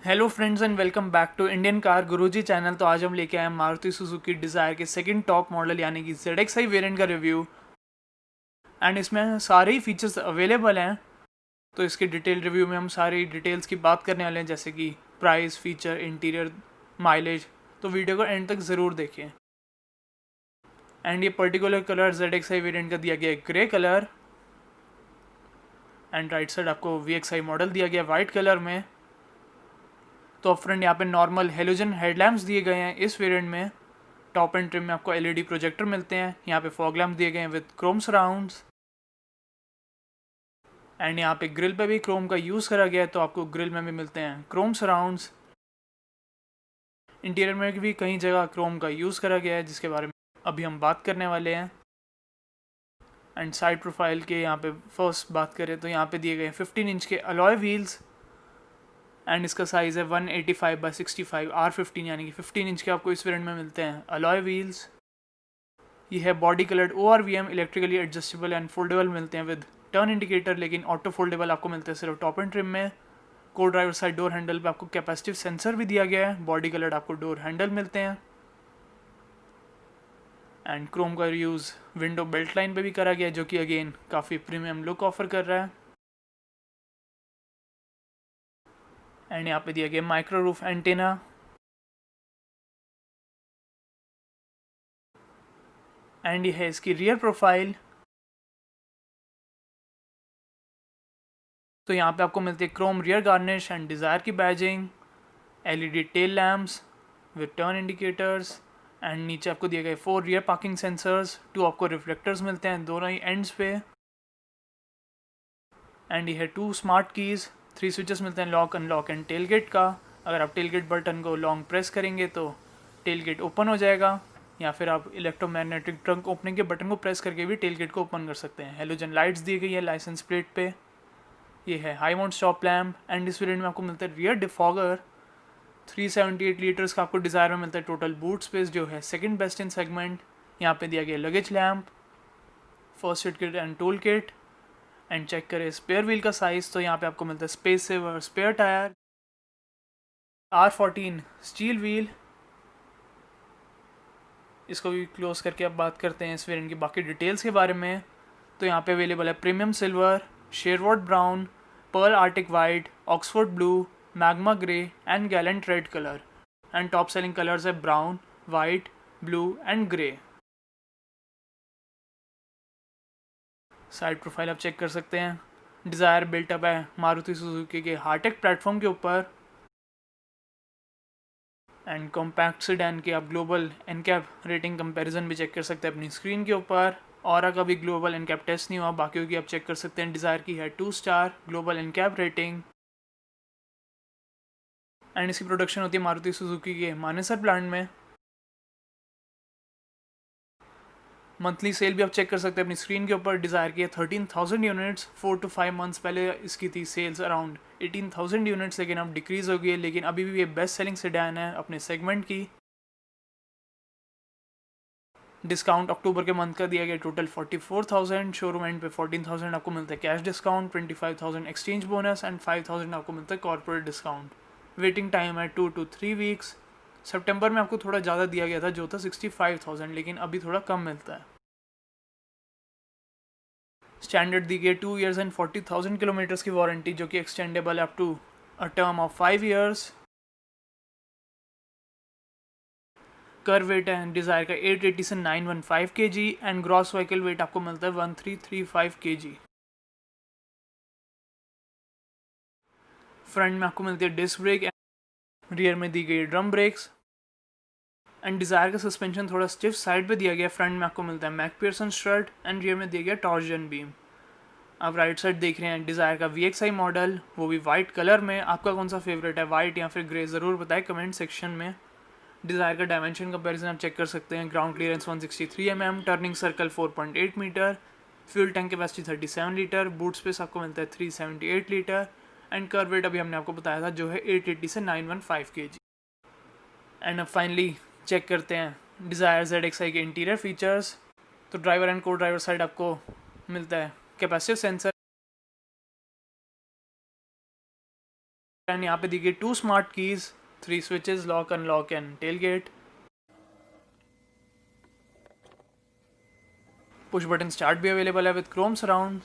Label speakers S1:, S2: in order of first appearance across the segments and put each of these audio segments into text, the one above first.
S1: Hello friends and welcome back to Indian car Guruji channel. तो आज हम लेके आए हैं मारुति सुजुकी डिज़ायर के सेकंड टॉप मॉडल यानी कि ZXi वेरिएंट का रिव्यू। एंड इसमें सारे ही फीचर्स अवेलेबल हैं। तो इसके डिटेल रिव्यू में हम सारी डिटेल्स की बात करने वाले हैं, जैसे कि प्राइस, फीचर, इंटीरियर, माइलेज। तो वीडियो को एंड तक ज़रूर देखें। एंड ये पर्टिकुलर कलर ZXi वेरिएंट का दिया गया है grey colour. And right side आपको VXi मॉडल दिया गया है वाइट कलर में। तो फ्रेंड यहाँ पे नॉर्मल हेलोजन हेडलैम्प्स दिए गए हैं इस वेरिएंट में। टॉप एंड ट्रिम में आपको LED प्रोजेक्टर मिलते हैं। यहाँ पे फॉग लैम्प दिए गए हैं विद क्रोम सराउंड्स। एंड यहाँ पे ग्रिल पे भी क्रोम का यूज़ करा गया है, तो आपको ग्रिल में भी मिलते हैं क्रोम सराउंड्स। इंटीरियर में भी कई जगह क्रोम का यूज़ करा गया है, जिसके बारे में अभी हम बात करने वाले हैं। एंड साइड प्रोफाइल के यहाँ पे फर्स्ट बात करें तो यहाँ पे दिए गए हैं 15 इंच के अलॉय व्हील्स। एंड इसका साइज़ है 185/65 R15, यानी कि 15 इंच के आपको इस वेरिएंट में मिलते हैं अलॉय व्हील्स। ये है body coloured ORVM, electrically adjustable and foldable मिलते हैं विद टर्न इंडिकेटर, लेकिन ऑटो फोल्डेबल आपको मिलते हैं सिर्फ टॉप एंड ट्रिम में। को ड्राइवर साइड डोर हैंडल पे आपको कैपेसिटिव सेंसर भी दिया गया है। बॉडी कलर्ड आपको डोर हैंडल मिलते हैं। एंड क्रोम का यूज़ विंडो बेल्ट लाइन पे भी करा गया है, जो कि अगेन काफ़ी प्रीमियम लुक ऑफर कर रहा है। एंड यहाँ पे दिया गया माइक्रो रूफ एंटेना। एंड ये है इसकी रियर प्रोफाइल। तो यहाँ पे आपको मिलती है chrome rear garnish and Dzire की badging, LED tail lamps with turn indicators. And नीचे आपको दिए गए 4 रियर पार्किंग सेंसर्स, 2 आपको रिफ्लेक्टर्स मिलते हैं दोनों ही एंड्स पे। एंड ये है 2 स्मार्ट कीज़, 3 स्विचेस मिलते हैं lock, unlock and tail gate का। अगर आप टेल गेट बटन को लॉन्ग प्रेस करेंगे तो टेल गेट ओपन हो जाएगा, या फिर आप इलेक्ट्रोमैग्नेटिक ट्रंक ओपनिंग के बटन को प्रेस करके भी टेल गेट को ओपन कर सकते हैं। हेलोजन लाइट्स दी गई है लाइसेंस प्लेट पे। ये है high mount stop lamp. And इस वेरिएंट में आपको मिलता है रियर डिफॉगर। 378 लीटर्स का आपको डिज़ायर में मिलता है टोटल बूट स्पेस, जो है सेकंड बेस्ट इन सेगमेंट। यहाँ पे दिया गया luggage lamp, first aid kit and tool kit. And check करें स्पेयर व्हील का साइज़, तो यहाँ पे आपको मिलता है space saver spare tyre, R14 steel wheel. इसको भी क्लोज करके अब बात करते हैं इस वेरिएंट की बाकी डिटेल्स के बारे में। तो यहाँ पे अवेलेबल है premium silver, Sherwood brown, pearl arctic white, Oxford blue, magma grey and gallant red colour. And top selling colours है brown, white, blue and grey. Side profile आप चेक कर सकते हैं। डिज़ायर बिल्टअप है मारुति सुजुकी के Heartect platform के ऊपर। And compact sedan की आप ग्लोबल एनकैप रेटिंग कंपैरिजन भी चेक कर सकते हैं अपनी स्क्रीन के ऊपर। और का भी ग्लोबल एनकैप टेस्ट नहीं हुआ, बाकी की आप चेक कर सकते हैं। डिज़ायर की है 2 star global NCAP rating. And इसकी प्रोडक्शन होती है मारुति सुजुकी के मानेसर प्लांट में। मंथली सेल भी आप चेक कर सकते हैं अपनी स्क्रीन के ऊपर। डिज़ायर की है 13,000 यूनिट्स। 4 to 5 मंथ्स पहले इसकी थी सेल्स अराउंड 18,000 यूनिट्स, लेकिन अब डिक्रीज़ हो गई है। लेकिन अभी भी ये बेस्ट सेलिंग सेडान है अपने सेगमेंट की। डिस्काउंट अक्टूबर के मंथ का दिया गया टोटल 44,000। शोरूम एंड पे 14,000 आपको मिलता है cash discount, 25,000 exchange bonus and 5,000 आपको मिलता है कॉर्पोरेट डिस्काउंट। वेटिंग टाइम है 2 to 3 वीक्स। सितंबर में आपको थोड़ा ज़्यादा दिया गया था, जो था 65,000, लेकिन अभी थोड़ा कम मिलता है। स्टैंडर्ड दी गई 2 ईयर्स एंड 40,000 किलोमीटर्स की वारंटी, जो कि एक्सटेंडेबल है up to a term of 5 years. Kerb weight है डिज़ायर का 880 से 915 kg। And gross vehicle weight आपको मिलता है 1335 kg। फ्रंट में आपको मिलती है डिस्क ब्रेक, रियर में दी गई ड्रम ब्रेक्स। एंड डिज़ायर का सस्पेंशन थोड़ा स्टिफ साइड पे दिया गया। फ्रंट में आपको मिलता है मैकपियर्सन स्ट्रट एंड रियर में दिया गया टॉर्जन बीम। आप राइट साइड देख रहे हैं डिज़ायर का VXi मॉडल, वो भी वाइट कलर में। आपका कौन सा फेवरेट है, वाइट या फिर ग्रे, ज़रूर बताएं कमेंट सेक्शन में। डिज़ायर का डायमेंशन कंपैरिजन आप चेक कर सकते हैं। Ground clearance 163 mm, turning circle 4.8 metre, fuel tank capacity 37 litre, boot space आपको मिलता है 378 लीटर। एंड कर वेट अभी हमने आपको बताया था, जो है 880 से 915 kg। एंड अब फाइनली चेक करते हैं डिज़ायर ZXi के इंटीरियर फीचर्स। तो ड्राइवर एंड को ड्राइवर साइड आपको मिलता है कैपेसिटिव सेंसर एंड यहाँ पे दी गई 2 smart keys, 3 switches, lock, unlock and tailgate. Push button start भी अवेलेबल है विद क्रोम सराउंड।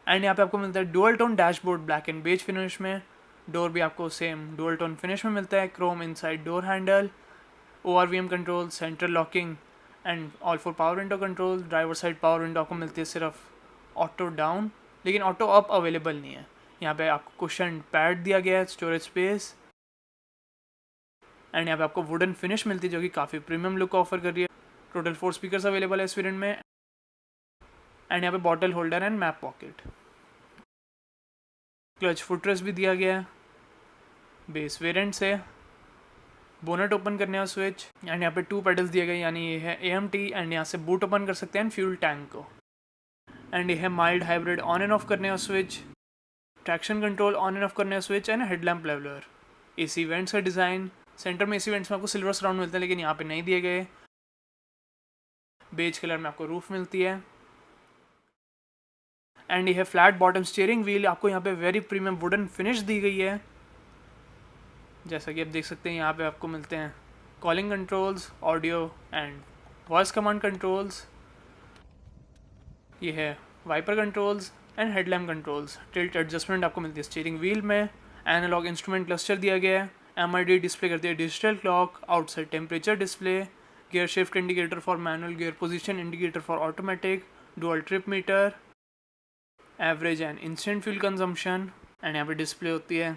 S1: एंड यहाँ पे आपको मिलता है dual tone dashboard black and beige finish में। डोर भी आपको सेम डुअल टोन फिनिश में मिलता है। Chrome inside door handle, ORVM control, central locking and all four power window control. Driver side power window आपको मिलती है सिर्फ ऑटो डाउन, लेकिन ऑटो अप अवेलेबल नहीं है। यहाँ पे आपको कुशन पैड दिया गया है, स्टोरेज स्पेस, एंड यहाँ पे आपको वुडन फिनिश मिलती है जो कि काफ़ी प्रीमियम लुक ऑफर कर रही है। टोटल 4 स्पीकर्स अवेलेबल है इस वेरिएंट में। एंड यहाँ पे bottle holder and map pocket. Clutch footrest भी दिया गया है बेस वेरिएंट से। बोनट ओपन करने का स्विच, एंड यहाँ पे 2 पेडल्स दिए गए, यानी ये है AMT, एंड यहाँ से बूट ओपन कर सकते हैं फ्यूल टैंक को। एंड ये है mild hybrid on end of करने का switch, traction control on end of करने का switch, and headlamp leveller. AC vents का डिज़ाइन, सेंटर में AC वेंट्स में आपको सिल्वर सराउंड मिलता है, लेकिन यहाँ पे नहीं दिए गए। बेज कलर में आपको रूफ मिलती है। एंड ये है फ्लैट बॉटम स्टीयरिंग व्हील, आपको यहाँ पे वेरी प्रीमियम वुडन फिनिश दी गई है। जैसा कि आप देख सकते हैं यहाँ पे आपको मिलते हैं calling controls, audio and voice command controls. ये है wiper controls and headlamp controls. Tilt adjustment आपको मिलती है स्टीयरिंग व्हील में। एनालॉग इंस्ट्रूमेंट क्लस्टर दिया गया है। MID डिस्प्ले करती है digital clock, outside temperature display, gear shift indicator for manual, gear position indicator for automatic, dual trip meter, average and instant fuel consumption. And यहाँ पे display होती है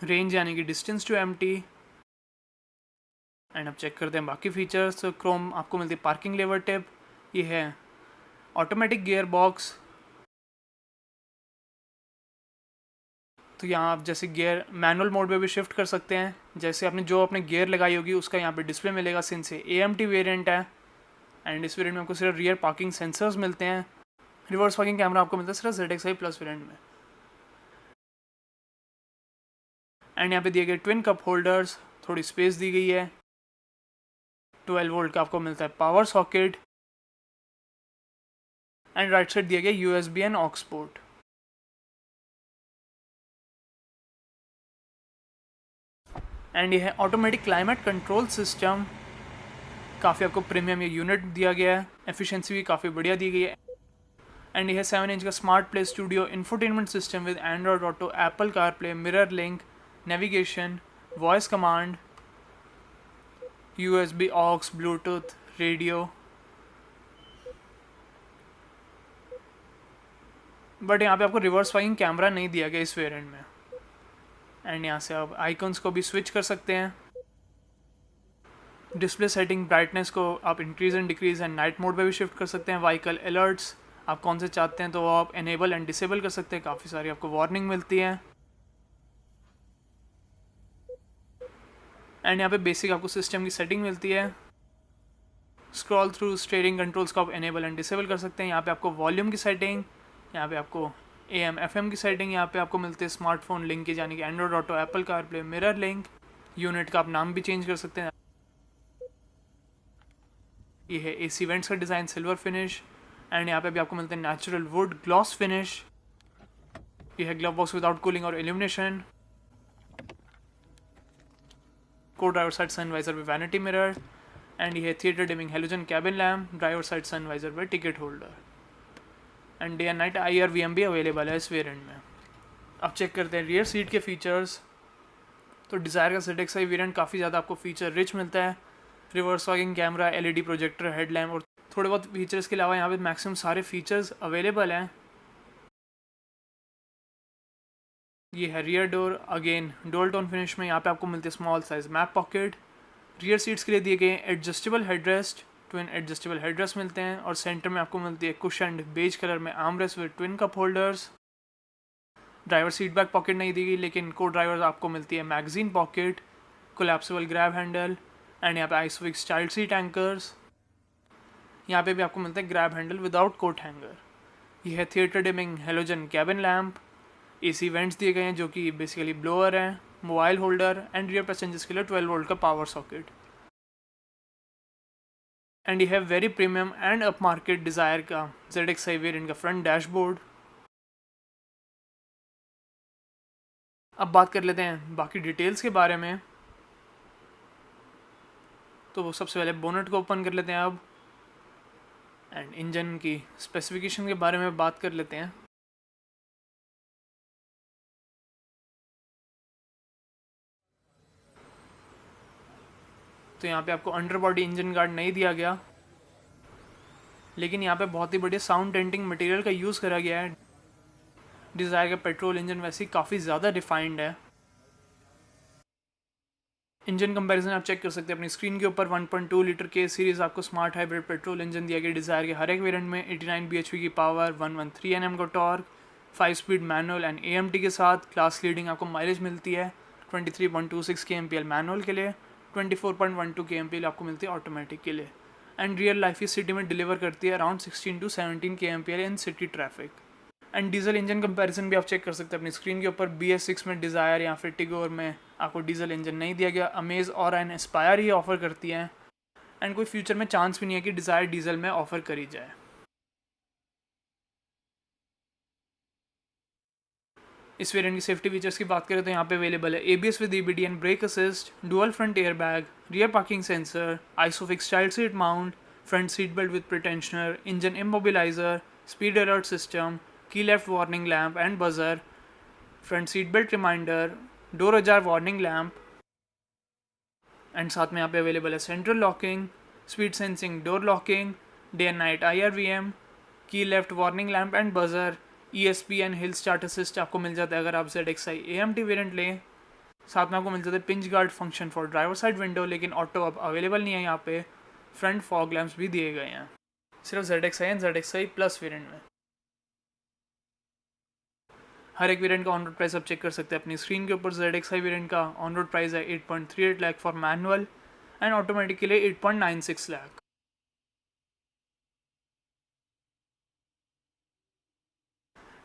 S1: रेंज यानी कि डिस्टेंस टू एम्प्टी। एंड अब check करते हैं बाकी फीचर्स। तो क्रोम आपको मिलती है पार्किंग लेवर टिप। ये है ऑटोमेटिक गियर बॉक्स, तो यहाँ आप जैसे गियर मैनुअल मोड में भी शिफ्ट कर सकते हैं। जैसे आपने जो अपने गियर लगाई होगी उसका यहाँ पे डिस्प्ले मिलेगा, सिंस से AMT वेरिएंट है। एंड इस वेरिएंट में आपको सिर्फ रियर पार्किंग सेंसर्स मिलते हैं। रिवर्स पार्किंग कैमरा आपको मिलता है सिर्फ ZXi प्लस वेरिएंट में। एंड यहाँ पे दिए गए ट्विन कप होल्डर्स, थोड़ी स्पेस दी गई है। 12 वोल्ट का आपको मिलता है power socket. And right side दिया गया USB and aux port. And ये है ऑटोमेटिक क्लाइमेट कंट्रोल सिस्टम, काफ़ी आपको प्रीमियम ये यूनिट दिया गया है। एफिशिएंसी भी काफ़ी बढ़िया दी गई है। एंड ये है 7 इंच का smart play studio infotainment system with Android auto, Apple CarPlay, mirror link, navigation, voice command, USB aux, Bluetooth, radio. But यहाँ पे आपको रिवर्स पार्किंग कैमरा नहीं दिया गया इस वेरिएंट में। एंड यहाँ से आप आइकन्स को भी स्विच कर सकते हैं। डिस्प्ले सेटिंग ब्राइटनेस को आप increase and decrease and night mode पे भी शिफ्ट कर सकते हैं। व्हीकल अलर्ट्स आप कौन से चाहते हैं तो वो आप एनेबल एंड डिसेबल कर सकते हैं। काफ़ी सारी आपको वार्निंग मिलती है। एंड यहाँ पे बेसिक आपको सिस्टम की सेटिंग मिलती है। स्क्रॉल थ्रू स्टीयरिंग कंट्रोल्स को आप एनेबल एंड डिसेबल कर सकते हैं। यहाँ पे आपको वॉल्यूम की सेटिंग, यहाँ पे आपको AM FM की सेटिंग, यहाँ पे आपको मिलते हैं स्मार्टफोन लिंक यानी कि Android auto, Apple CarPlay, mirror link. Unit का आप नाम भी चेंज कर सकते हैं। ये है AC वेंट्स का डिज़ाइन, सिल्वर फिनिश। एंड यहाँ पे भी आपको मिलते हैं नेचुरल वुड ग्लॉस फिनिश। ये है ग्लव बॉक्स विदाउट कूलिंग और इल्यूमिनेशन। को driver side sun visor with vanity mirror. And ये है theatre dimming halogen cabin lamp, driver side sun visor with ticket holder. And day and night IRVM भी available है इस variant में। अब चेक करते हैं रियर सीट के फीचर्स। तो डिज़ायर का ZXi वेरिएंट काफ़ी ज़्यादा आपको फीचर रिच मिलता है। Reverse parking camera, LED projector, headlamp और थोड़े बहुत फीचर्स के अलावा यहाँ पे मैक्सिमम सारे फीचर्स अवेलेबल हैं। ये है rear door, again dual tone finish में। यहाँ पे आपको मिलती है small size map pocket. Rear seats के लिए दिए गए adjustable headrest, twin adjustable headrest मिलते हैं। और सेंटर में आपको मिलती है कुशन्ड बेज कलर में armrest with twin cup holders. Driver seat back pocket नहीं दी गई, लेकिन को ड्राइवर आपको मिलती है magazine pocket, collapsible grab handle. And यहाँ पे आइसविक्स चाइल्ड सीट एंकर्स। यहाँ पे भी आपको मिलता है grab handle without coat hanger. यह है theatre dimming halogen cabin lamp. AC vents दिए गए हैं जो कि बेसिकली ब्लोअर हैं, mobile holder and rear passengers के लिए 12 वोल्ट का पावर सॉकेट। एंड ये है very premium and up market desire का ZXi वेरिएंट का फ्रंट डैशबोर्ड। अब बात कर लेते हैं बाकी डिटेल्स के बारे में। तो सबसे पहले बोनट को ओपन कर लेते हैं अब, एंड इंजन की स्पेसिफिकेशन के बारे में बात कर लेते हैं। तो यहाँ पे आपको अंडर बॉडी इंजन गार्ड नहीं दिया गया, लेकिन यहाँ पे बहुत ही बढ़िया साउंड डेंटिंग मटेरियल का यूज़ करा गया है। डिज़ायर का पेट्रोल इंजन वैसे ही काफ़ी ज़्यादा डिफाइंड है। इंजन कंपैरिजन आप चेक कर सकते हैं अपनी स्क्रीन के ऊपर। 1.2 लीटर के सीरीज़ आपको स्मार्ट हाइब्रिड पेट्रोल इंजन दिया गया डिज़ायर के हर एक वेरिएंट में। 89 bhp की पावर, 113 Nm का torque, 5 speed manual and AMT के साथ क्लास लीडिंग आपको माइलेज मिलती है। 23.26 kmpl मैनुअल के लिए, 24.12 kmpl आपको मिलती है ऑटोमेटिक के लिए। एंड रियल लाइफ इस सिटी में डिलीवर करती है around 16 to 17 kmpl in city traffic. And diesel engine comparison भी आप चेक कर सकते हैं अपनी स्क्रीन के ऊपर। BS6 में डिज़ायर या फिर टिगोर में आपको डीजल इंजन नहीं दिया गया। अमेज और एन एस्पायर ही ऑफर करती हैं, एंड कोई फ्यूचर में चांस भी नहीं है कि डिज़ायर डीजल में ऑफर करी जाए। इस वेरिएंट की सेफ्टी फीचर्स की बात करें तो यहाँ पे अवेलेबल है ABS with EBD and brake assist, dual front air bag, rear parking sensor, Isofix child seat mount, front seat belt with pretensioner, engine immobiliser, speed alert system, key left warning lamp and buzzer, front seat belt reminder, door ajar warning lamp, and साथ में यहाँ पे available है central locking, speed sensing door locking, day and night IRVM, key left warning lamp and buzzer, ESP and hill start assist आपको मिल जाता है अगर आप ZXi AMT वेरिएंट लें। साथ में आपको मिल जाता है pinch guard function for driver side window, लेकिन ऑटो अब अवेलेबल नहीं है यहाँ पे। फ्रंट फॉग लैम्प्स भी दिए गए हैं सिर्फ ZXi and ZXi plus variant में। हर एक वेरिएंट का ऑन रोड प्राइस आप चेक कर सकते हैं अपनी स्क्रीन के ऊपर। ZXi वेरिएंट का ऑन रोड प्राइस है 8.38 lakh for manual and automatic के लिए 8.96 लाख।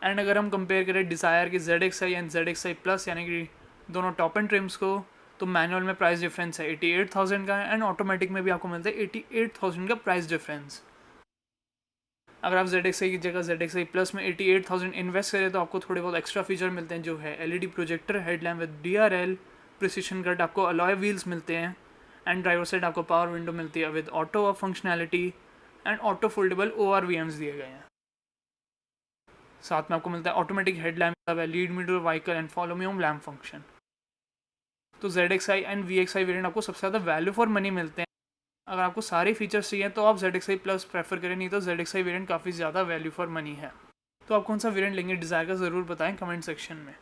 S1: एंड अगर हम कंपेयर करें डिज़ायर की ZXi एंड ZXi प्लस यानी कि दोनों टॉप एंड ट्रिम्स को, तो मैनुअल में प्राइस डिफरेंस है 88,000 का, एंड ऑटोमेटिक में भी आपको मिलता है 88,000 का प्राइस डिफरेंस। अगर आप ZXi की जगह ZXi प्लस में 88,000 इन्वेस्ट करें तो आपको थोड़े बहुत एक्स्ट्रा फीचर मिलते हैं, जो है LED projector headlamp with DRL, precision cut आपको अलॉय व्हील्स मिलते हैं, एंड ड्राइवर साइड आपको पावर विंडो मिलती है with auto off functionality, and auto foldable ORVMs दिए गए हैं। साथ में आपको मिलता है automatic headlamp, lead me to vehicle and follow me home lamp function. तो ZXi एंड VXi वेरिएंट आपको सबसे ज़्यादा वैल्यू फॉर मनी मिलते हैं। अगर आपको सारे फीचर्स चाहिए तो आप ZXi प्लस प्रेफर करें, नहीं तो ZXi वेरिएंट काफ़ी ज़्यादा वैल्यू फॉर मनी है। तो आप कौन सा वेरिएंट लेंगे डिज़ायर का ज़रूर बताएं कमेंट सेक्शन में।